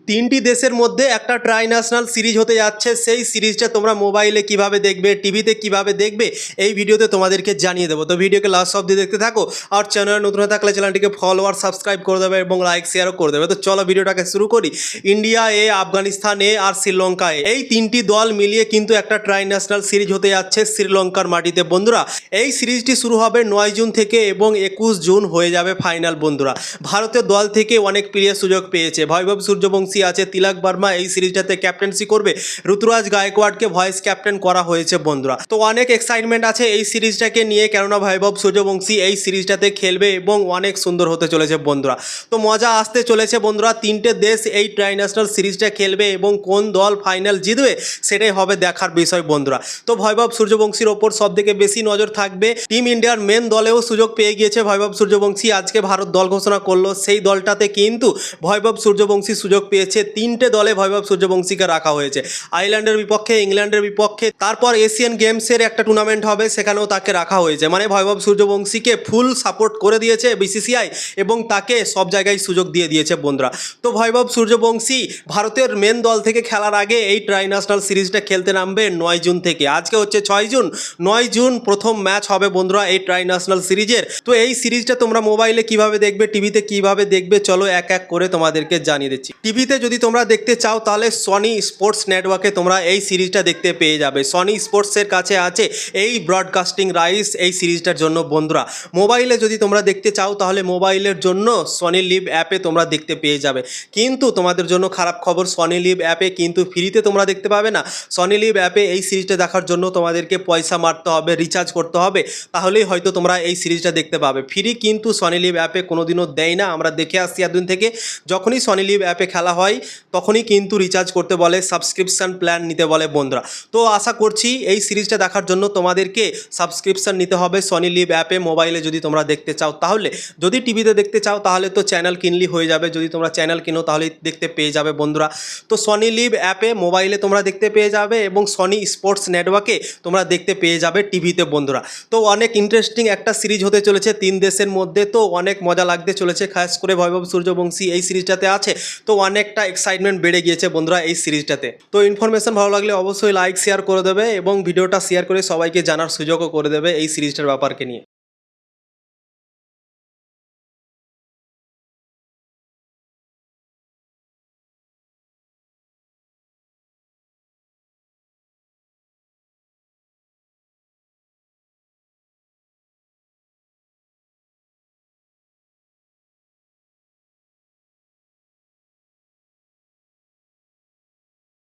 তিনটি দেশের মধ্যে একটা ট্রাইন্যাশনাল সিরিজ হতে যাচ্ছে। সেই সিরিজটা তোমরা মোবাইলে কিভাবে দেখবে, টিভিতে কিভাবে দেখবে, এই ভিডিওতে তোমাদেরকে জানিয়ে দেবো। তো ভিডিওকে লাস্ট অবধি দেখতে থাকো। আর চ্যানেল নতুন হয়ে থাকলে চ্যানেলটিকে ফলো আর সাবস্ক্রাইব করে দেবে এবং লাইক শেয়ারও করে দেবে। তো চলো ভিডিওটাকে শুরু করি। ইন্ডিয়া এ, আফগানিস্তান এ আর শ্রীলঙ্কা এ, এই তিনটি দল মিলিয়ে কিন্তু একটা ট্রাইন্যাশনাল সিরিজ হতে যাচ্ছে শ্রীলঙ্কার মাটিতে বন্ধুরা। এই সিরিজটি শুরু হবে 9 জুন থেকে এবং 21 জুন হয়ে যাবে ফাইনাল বন্ধুরা। ভারতের দল থেকে অনেক প্লেয়ার সুযোগ পেয়েছে। বৈভব সূর্যবংশী আছে, তিলক বর্মা এই সিরিজটাতে ক্যাপ্টেন্সি করবে, ঋতুরাজ গায়কোয়াড়কে ভয়েস ক্যাপ্টেন করা হয়েছে বন্ধুরা। তো অনেক এক্সাইটমেন্ট আছে এই সিরিজটাকে নিয়ে, কেননা বৈভব সূর্যবংশী এই সিরিজটাতে খেলবে এবং অনেক সুন্দর হতে চলেছে বন্ধুরা। তো মজা আসতে চলেছে বন্ধুরা। তিনটে দেশ এই ট্রাইন্যাশনাল সিরিজটা খেলবে এবং কোন দল ফাইনাল জিতবে সেটাই হবে দেখার বিষয় বন্ধুরা। তো বৈভব সূর্যবংশীর ওপর সবথেকে বেশি নজর থাকবে। টিম ইন্ডিয়ার মেন দলেও সুযোগ পেয়ে গিয়েছে বৈভব সূর্যবংশী। আজকে ভারত দল ঘোষণা করলো, সেই দলটাতে কিন্তু বৈভব সূর্যবংশী সুযোগ পেয়েছে। তিনটে দলে বৈভব সূর্যবংশীকে রাখা হয়েছে, আয়ারল্যান্ডের বিপক্ষে, ইংল্যান্ডের বিপক্ষে, তারপর এশিয়ান গেমসের একটা টুর্নামেন্ট হবে সেখানেও তাকে রাখা হয়েছে। মানে বৈভব সূর্যবংশীকে ফুল সাপোর্ট করে দিয়েছে বিসিসিআই এবং তাকে সব জায়গায় সুযোগ দিয়ে দিয়েছে বন্ধুরা। তো বৈভব সূর্যবংশী ভারতের মেন দল থেকে খেলার আগে এই ট্রাইন্যাশনাল সিরিজটা খেলতে নামবে 9 জুন থেকে। আজকে হচ্ছে 6 জুন, 9 জুন প্রথম ম্যাচ হবে বন্ধুরা এই ট্রাইন্যাশনাল সিরিজের। তো এই সিরিজটা তোমরা মোবাইলে কিভাবে দেখবে, টিভিতে কিভাবে দেখবে, চলো এক এক করে তোমাদেরকে জানিয়ে দিচ্ছি। টিভিতে যদি তোমরা দেখতে চাও তাহলে সনি স্পোর্টস নেটওয়ার্কে তোমরা এই সিরিজটা দেখতে পেয়ে যাবে। সনি স্পোর্টসের কাছে আছে এই ব্রডকাস্টিং রাইটস এই সিরিজটার জন্য বন্ধুরা। মোবাইলে যদি তোমরা দেখতে চাও তাহলে মোবাইলের জন্য সনি লিভ অ্যাপে তোমরা দেখতে পেয়ে যাবে। কিন্তু তোমাদের জন্য খারাপ খবর, সনি লিভ অ্যাপে কিন্তু ফ্রিতে তোমরা দেখতে পাবে না। সনি লিভ অ্যাপে এই সিরিজটা দেখার জন্য তোমাদেরকে পয়সা মারতে হবে, রিচার্জ করতে হবে, তাহলেই হয়তো তোমরা এই সিরিজটা দেখতে পাবে। ফ্রি কিন্তু সনি লিভ অ্যাপে কোনোদিনও দেয় না, আমরা দেখে আসছি এতদিন থেকে। যখনই সনি লিভ অ্যাপে খেলা হয় তখনই কিন্তু রিচার্জ করতে বলে, সাবস্ক্রিপশান প্ল্যান নিতে বলে বন্ধুরা। তো আশা করছি এই সিরিজটা দেখার জন্য তোমাদেরকে সাবস্ক্রিপশান নিতে হবে সনি লিভ অ্যাপে, মোবাইলে যদি তোমরা দেখতে চাও তাহলে। যদি টিভিতে দেখতে চাও তাহলে তো চ্যানেল কিনলি হয়ে যাবে, যদি তোমরা চ্যানেল কিনো তাহলে দেখতে পেয়ে যাবে বন্ধুরা। তো সনি লিভ অ্যাপে মোবাইলে তোমরা দেখতে পেয়ে যাবে এবং সনি স্পোর্টস নেটওয়ার্কে তোমরা দেখতে পেয়ে যাবে টিভিতে বন্ধুরা। তো অনেক ইন্টারেস্টিং একটা সিরিজ হতে চলেছে তিন দেশের মধ্যে। তো অনেক মজা লাগতে চলেছে, খাস করে বৈভব সূর্যবংশী এই সিরিজটাতে আছে তো অনেকটা এক্সাইটমেন্ট বেড়ে গিয়েছে বন্ধুরা এই সিরিজটাতে। তো ইনফরমেশন ভালো লাগলে অবশ্যই লাইক শেয়ার করে দেবে এবং ভিডিওটা শেয়ার করে সবাইকে জানার সুযোগও করে দেবে এই সিরিজটার ব্যাপারকে নিয়ে।